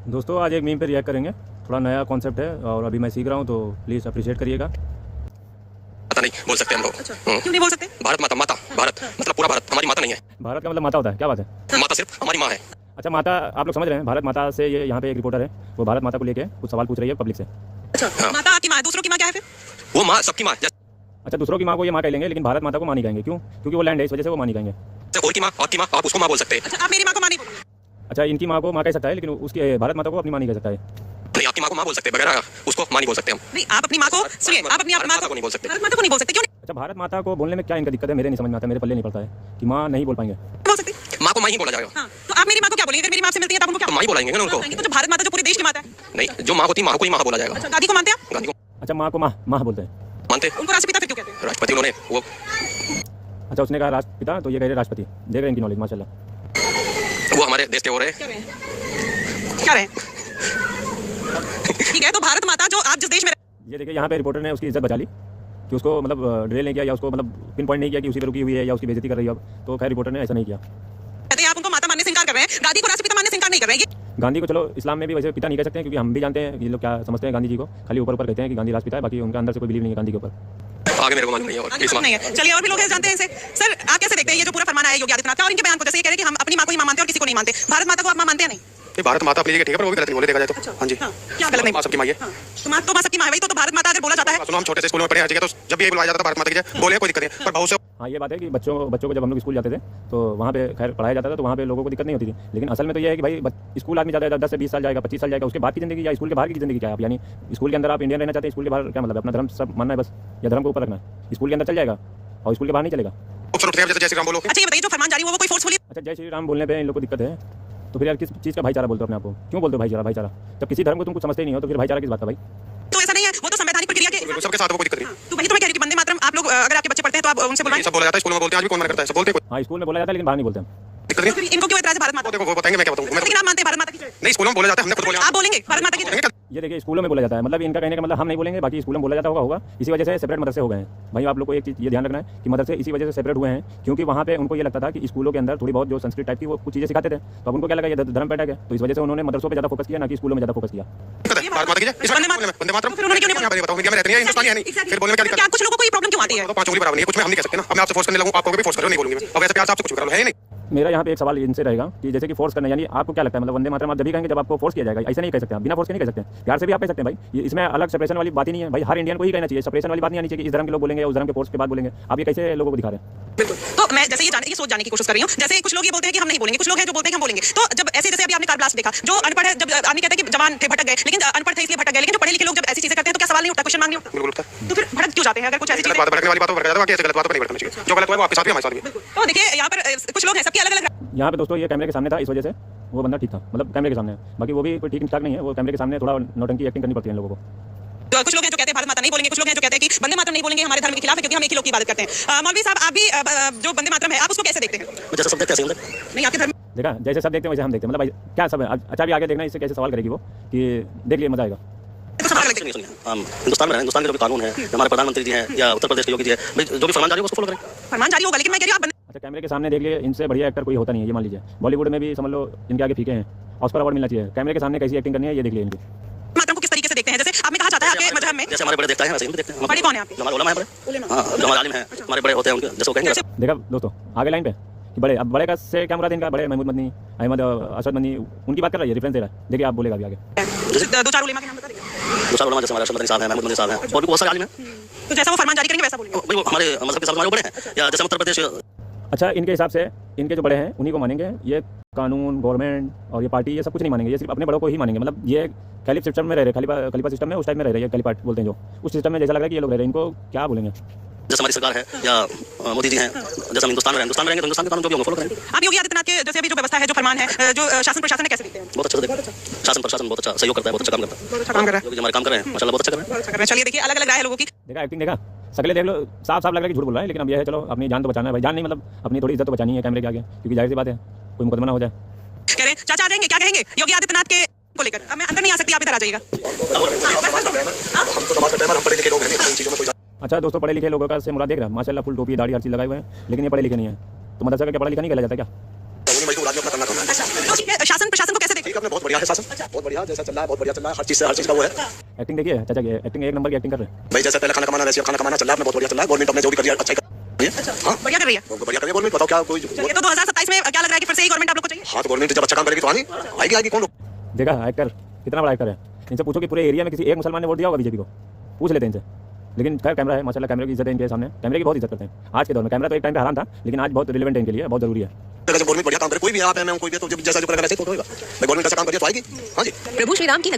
दोस्तों आज एक मीम पे रिएक्ट करेंगे। थोड़ा नया कॉन्सेप्ट है और अभी मैं सीख रहा हूँ, तो प्लीज़ अप्रिशिएट करिएगा। पता नहीं बोल सकते हम लोग। अच्छा, क्यों नहीं बोल सकते? भारत माता, माता भारत मतलब पूरा भारत हमारी माता नहीं है। भारत का मतलब माता होता है, क्या बात है? माता सिर्फ हमारी माँ है। अच्छा, माता आप लोग समझ रहे हैं। भारत माता से ये यहाँ पे एक रिपोर्टर है, वो भारत माता को लेके कुछ सवाल पूछ रही है पब्लिक से। अच्छा, हाँ। माता आपकी माँ है, दूसरों की माँ क्या है फिर? वो माँ सबकी माँ, अच्छा, दूसरों की माँ को ये माँ कह लेंगे, लेकिन भारत माता को माँ नहीं कहेंगे। क्यों? क्योंकि वो लैंड है, इस वजह से वो माँ नहीं कहेंगे। जैसे और की माँ, आपकी माँ, आप उसको माँ बोल सकते हैं। अच्छा, आप मेरी माँ को माँ नहीं बोलेंगे? अच्छा, इनकी माँ को माँ कह सकता है, लेकिन उसकी भारत माता को अपनी माँ नहीं कह सकता है। नहीं, आपकी माँ को माँ बोल सकते हैं, बगैर उसको माँ नहीं बोल सकते हम। नहीं, आप अपनी माँ को सुनिए, आप अपनी माँ को नहीं बोल सकते। भारत माता को नहीं बोल सकते, क्यों नहीं अच्छा, भारत माता को बोलने में क्या इनका दिक्कत है? मेरे नहीं समझ में आता, मेरे पल्ले नहीं पड़ता है कि माँ नहीं बोल पाएंगे। बोल सकते? माँ को माँ ही बोला जाएगा। हाँ, तो आप मेरी माँ को क्या बोलेंगे? अगर मेरी माँ से मिलती है तो आप उनको क्या तो माँ ही बोलाएंगे ना उनको। बोलेंगे? तो जो भारत माता जो पूरे देश की माता है, नहीं, जो माँ होती है माँ को ही माँ बोला जाएगा। अच्छा, गांधी को मानते हैं आप? गांधी को अच्छा, माँ को माँ माँ बोलते हैं, मानते, उनको राष्ट्रपिता फिर क्यों कहते हैं? राष्ट्रपति उन्होंने वो। अच्छा, उसने कहा राष्ट्रपिता, तो ये कह रहे राष्ट्रपति। देख रहे हैं इनकी नॉलेज, माशाल्लाह। वो हमारे देश के हो रहे क्या रहे? क्या रहे? ठीक है, तो भारत माता जो आप जिस देश में ये देखिए, यहाँ पे रिपोर्टर ने उसकी इज्जत बचा ली कि उसको मतलब ड्रिल नहीं किया, या उसको मतलब पिन पॉइंट नहीं किया कि उसी पे रुकी हुई है या उसकी बेइज्जती कर रही है। अब तो खैर रिपोर्टर ने ऐसा नहीं किया। कहते हैं आप उनको माता मानने से इनकार कर रहे हैं, गांधी को राष्ट्रपिता मानने से इनकार नहीं कर रहे हैं। गांधी को चलो इस्लाम में भी वैसे पिता नहीं कह सकते हैं, क्योंकि हम भी जानते हैं ये लोग क्या समझते हैं गांधी जी को। खाली ऊपर ऊपर कहते हैं कि गांधी राष्ट्रपिता है, बाकी उनका अंदर से कोई बिलीव नहीं है गांधी के ऊपर। आगे मेरे को मालूम नहीं है और ये नहीं है। चलिए, और भी लोग हैं जानते हैं इसे। सर, आप कैसे देखते हैं ये जो पूरा फरमान आया योगी आदित्यनाथ का और इनके बयान को? जैसे ये कह रहे हैं कि हम अपनी माँ को ही माँ मानते हैं और किसी को नहीं मानते। भारत माता को आप माँ मानते हैं नहीं? ये भारत माता अपनी जगह ठीक है, पर वो भी गलत नहीं बोले देखा जाए तो। हाँ जी, क्या गलत नहीं? माँ सबकी माँ है। तो माँ सबकी माँ है, वही तो भारत माता अगर बोला जाता है। सुनो, हम छोटे से स्कूल में पढ़े हैं, ठीक है, तो जब भी ये बुलाया जाता था भारत माता की जय बोले, कोई दिक्कत नहीं। पर बहुत से हाँ, ये बात है कि बच्चों को जब हम लोग स्कूल जाते थे तो वहाँ पे खैर पढ़ाया जाता था, तो वहाँ पे लोगों को दिक्कत नहीं होती थी। लेकिन असल में तो ये है कि भाई स्कूल आदमी जाता है 10 से 20 साल जाएगा, 25 साल जाएगा, उसके बाद की जिंदगी या स्कूल के बाहर की जिंदगी क्या है? आप यानी स्कूल के अंदर आप इंडियन रहना चाहते हैं, स्कूल के बाहर क्या मतलब है? अपना धर्म सब मानना है बस, या धर्म को ऊपर रखना है? स्कूल के अंदर चल जाएगा और स्कूल के बाहर नहीं चलेगा। जैसे जय श्री राम बोलो। अच्छा, ये बताइए, जो फरमान जारी हुआ वो कोई फोर्सफुली? अच्छा, जय श्री राम बोलने पे इन लोग को दिक्कत है, तो फिर यार किस चीज़ का भाईचारा बोलते हो अपने आप को? क्यों बोलते हो भाईचारा? भाईचारा जब किसी धर्म को तुम कुछ समझते ही नहीं हो, तो फिर भाईचारा किस बात का भाई? तो ऐसा नहीं है, वो तो संवैधानिक प्रक्रिया के सबके साथ वो कोई दिक्कत नहीं। तो वही तो मैं कह रही थी, वंदे मातरम आप लोग अगर आपके बच्चे पढ़ते हैं तो आप उनसे बुलवाएं। सब बोला जाता है, स्कूल में बोलते हैं, आज भी कौन मना करता है, सब बोलते हैं। हाँ, स्कूल में बोला जाता है, लेकिन बाहर नहीं बोलते हैं। दिक्कत नहीं। तो फिर इनको क्यों एतराज है भारत माता? देखो वो बताएंगे, मैं क्या बताऊं। लेकिन आप मानते हैं भारत माता की जय? नहीं, स्कूलों में बोला जाता है, हमने खुद बोला। आप बोलेंगे भारत माता की जय? ये देखिए, स्कूलों में बोला जाता है, मतलब इनका कहने का मतलब हम नहीं बोलेंगे, बाकी स्कूलों में बोला जाता होगा। इसी वजह से सेपरेट मदरसे हो गए हैं। भाई आप लोग को एक चीज़ ये ध्यान रखना है कि मदरसे इसी वजह से सेपरेट हुए हैं, क्योंकि वहाँ पे उनको ये लगता था कि स्कूलों के अंदर थोड़ी बहुत जो संस्कृत टाइप की वो कुछ चीज़ें सिखाते थे, तो अब उनको क्या लगा ये धर्म पे अटैक है, तो इस वजह से उन्होंने मदरसों पे ज़्यादा फोकस किया, ना कि स्कूलों में ज़्यादा फोकस किया। भारत माता की जय, इस वंदे मातरम। फिर उन्होंने क्यों नहीं यहाँ पे बताओ, इंडिया में रहते नहीं है, हिंदुस्तानी है नहीं, फिर बोलने में क्या दिक्कत क्या कुछ लोगों को ये प्रॉब्लम क्यों आती है? है? तो 5 उंगली बराबर नहीं है, कुछ में हम नहीं कह सकते ना। अब मैं आपसे फोर्स करने लगूं, आपको भी फोर्स करो, नहीं बोलूंगी मैं। अब वैसे प्यार से आपसे कुछ भी करो, है ही नहीं। मेरा यहाँ पे एक सवाल इनसे रहेगा कि जैसे कि फोर्स करना, यानी आपको क्या लगता है मतलब वंदे मातरम आप जब भी कहेंगे जब आपको फोर्स किया जाएगा? ऐसा नहीं कह सकते, बिना फोर्स के नहीं कह सकते, प्यार से भी आप कह सकते हैं भाई। ये इसमें अलग सेपरेशन वाली बात ही नहीं है भाई, हर इंडियन को ही कहना चाहिए। सेपरेशन वाली बात नहीं आनी चाहिए कि इस धर्म के लोग बोलेंगे या उस धर्म के फोर्स के बाद बोलेंगे। आप ये कैसे लोगों को दिखा रहे हैं? तो मैं जैसे ये सोच जाने की कोशिश कर रही हूँ। जैसे कुछ लोग ये बोलते हैं कि हम नहीं बोलेंगे, कुछ लोग हैं जो बोलते हैं कि हम बोलेंगे। तो जब ऐसे जैसे अभी आपने कार ब्लास्ट देखा, जो अनपढ़ है, जब आदमी कहता है कि जवान थे भटक गए, लेकिन अनपढ़ थे इसलिए भटक गए, लेकिन जो पढ़े लिखे लोग जब ऐसी चीजें करते हैं तो क्या सवाल नहीं उठता, क्वेश्चन मार्क नहीं उठता? बिल्कुल उठता। तो फिर भटक क्यों जाते हैं? अगर कुछ ऐसी चीजें बात भड़कने वाली बातों पर भड़क जाता है, बाकी ऐसे गलत बातों पर नहीं भड़कना चाहिए। जो गलत है वो आपके साथ भी हमारे साथ भी। तो देखिए, यहाँ पर कुछ लोग हैं, सबकी अलग अलग। यहाँ पे दोस्तों ये कैमरे के सामने था, इस वजह से वो बंदा ठीक था, मतलब कैमरे के सामने। बाकी वो भी कोई ठीक ठाक नहीं है, वो कैमरे के सामने थोड़ा नौटंकी एक्टिंग करनी पड़ती है इन लोगों को। तो कुछ लोग हैं जो कहते हैं भारत माता नहीं बोलेंगे, कुछ लोग हैं जो कहते हैं कि वंदे मातरम नहीं बोलेंगे, हमारे धर्म के खिलाफ है क्योंकि हम एक ही लोग की इबादत करते हैं। मौलवी साहब, आप भी जो वंदे मातरम है आप उसको कैसे देखते हैं? जैसे सब देखते हैं नहीं, आपके धर्म देखा, जैसे सब देखते हैं वैसे हम देखते हैं, मतलब भाई क्या सब है। अच्छा, भी आगे देखना इससे कैसे सवाल करेगी वो कि देख लिए, मजा आएगा। तो सवाल अलग सुनिए, हम हिंदुस्तान में हैं, हिंदुस्तान के जो भी कानून है, हमारे प्रधानमंत्री जी हैं या उत्तर प्रदेश के योगी जी है, जो भी फरमान जारी हो उसको फॉलो करें। फरमान जारी होगा, लेकिन मैं कह रही हूँ आप अच्छा, कैमरे के सामने देख लिए, इनसे बढ़िया एक्टर कोई होता नहीं है, ये मान लीजिए। बॉलीवुड में भी समझ लो इनके आगे फीके हैं, ऑस्कर अवार्ड मिलना चाहिए। कैमरे के सामने कैसी एक्टिंग करनी है ये देख लिए इनकी। मातरम को किस तरीके से देखते हैं? जैसे आपने कहा जाता है आपके मजहब में, जैसे हमारे बड़े देखता है वैसे हम भी देखते हैं। बड़े कौन है आपके? हमारे उलमा है बड़े, हां, जो हमारे आलिम हैं, हमारे बड़े होते हैं उनके जैसे वो कहेंगे। देखा दोस्तों, आगे लाइन पे कि बड़े, अब बड़े का से क्या मुराद है इनका? बड़े महमूद मदनी, अहमद असद मदनी, उनकी बात कर रही है, रेफरेंस दे रहा है। देखिए आप बोलेगा अभी आगे। दो चार उलेमा के नाम बता देंगे? दो चार उलमा जैसे हमारे अशरफ मदनी साहब हैं, महमूद मदनी साहब हैं, और भी बहुत सारे आलिम हैं। तो जैसा वो फरमान जारी करेंगे वैसा बोलेंगे? भाई वो हमारे मजहब के साथ हमारे बड़े हैं, या जैसे उत्तर प्रदेश। अच्छा, इनके हिसाब से इनके जो बड़े हैं उन्हीं को मानेंगे, ये कानून, गवर्नमेंट और ये पार्टी, ये सब कुछ नहीं मानेंगे, ये सिर्फ अपने बड़ों को ही मानेंगे। मतलब ये कैलिफ सिस्टम में रह रहे, खलीफा सिस्टम में उस टाइप में रह रहे हैं, कैलिफाट बोलते हैं जो, उस सिस्टम में जैसा लग रहा है कि ये लोग रह रहे हैं। इनको क्या बोलेंगे? जैसे हमारी सरकार है या मोदी जी हैं, जैसे हम हिंदुस्तान में रहेंगे तो हिंदुस्तान के कानून जो भी होंगे फॉलो करेंगे। आप योगी आदित्यनाथ के जैसे अभी जो व्यवस्था है, जो फरमान है, जो शासन प्रशासन है, कैसे देखते हैं? बहुत अच्छा देखते हैं, शासन प्रशासन बहुत अच्छा सहयोग करता है, बहुत अच्छा काम करता है, बहुत अच्छा काम कर रहा है, जो हमारे काम कर रहे हैं माशाल्लाह बहुत अच्छा कर रहे हैं। चलिए देखिए, अलग अलग राय है लोगों की। देखा एक्टिंग, देखा शकलें देख लो, साफ साफ लग रहा है कि झूठ बोल रहा है, लेकिन अब यह है चलो अपनी जान तो बचाना है भाई। जान नहीं मतलब अपनी थोड़ी इज्जत तो बचानी है कैमरे के आगे, क्योंकि जाहिर सी बात है कोई मुकदमा ना हो जाए। कह रहे हैं चाचा आ जाएंगे, क्या कहेंगे योगी आदित्यनाथ के को लेकर? अब मैं अंदर नहीं आ सकती, आप इधर आ जाइएगा। हम तो समाज में हम पढ़े लिखे लोग हैं, इन चीजों में कोई। अच्छा दोस्तों, पढ़े लिखे लोगों का से मुराद देख रहा है, माशाल्लाह फुल टोपी दाढ़ी हर चीज़ लगाए हुए हैं, लेकिन ये पढ़े लिखे नहीं है, तो मदरसा का क्या पढ़ा लिखा नहीं कहला जाता क्या? अच्छा, तो शासन प्रशासन को कैसे देखते हैं? आपने बहुत बढ़िया है शासन, बहुत बढ़िया, जैसा चल रहा है बहुत बढ़िया चल रहा है, हर चीज का वो है। एक्टिंग देखिए चाचा की, एक्टिंग एक नंबर की एक्टिंग कर रहे हैं भाई जैसे पहले खाना कमाना वैसे अब खाना कमाना चल रहा है, आपने बहुत बढ़िया चल रहा है, गवर्नमेंट अपने जो भी कर दिया अच्छा ही कर रही है। हाँ बढ़िया कर रही है। तो बढ़िया करिए गवर्नमेंट, बताओ क्या कोई। चलिए तो 2027 में क्या लग रहा है कि फिर से ही गवर्नमेंट आप लोग को चाहिए? हाँ तो गवर्नमेंट जब अच्छा काम करेगी तो आएगी आएगी कौन लोग। देखा एक्टर कितना बड़ा एक्टर है, इनसे पूछो कि पूरे एरिया में किसी एक मुसलमान ने वोट दिया होगा बीजेपी को, पूछ लेते हैं इनसे। लेकिन खैर कैमरा है माशाल्लाह, कैमरे की इज्जत है इनके सामने, कैमरे की बहुत इज्जत करते हैं आज के दौर में। कैमरा तो एक टाइम पे हराम था लेकिन आज बहुत रिलेवेंट है इनके लिए, बहुत जरूरी है। जब गवर्नमेंट बढ़िया काम करे, कोई भी आप है मैं कोई भी, तो जैसा जो करेगा वैसे ही तो होगा। गवर्नमेंट अच्छा काम करिए तो आएगी। हाँ जी प्रभु श्री राम की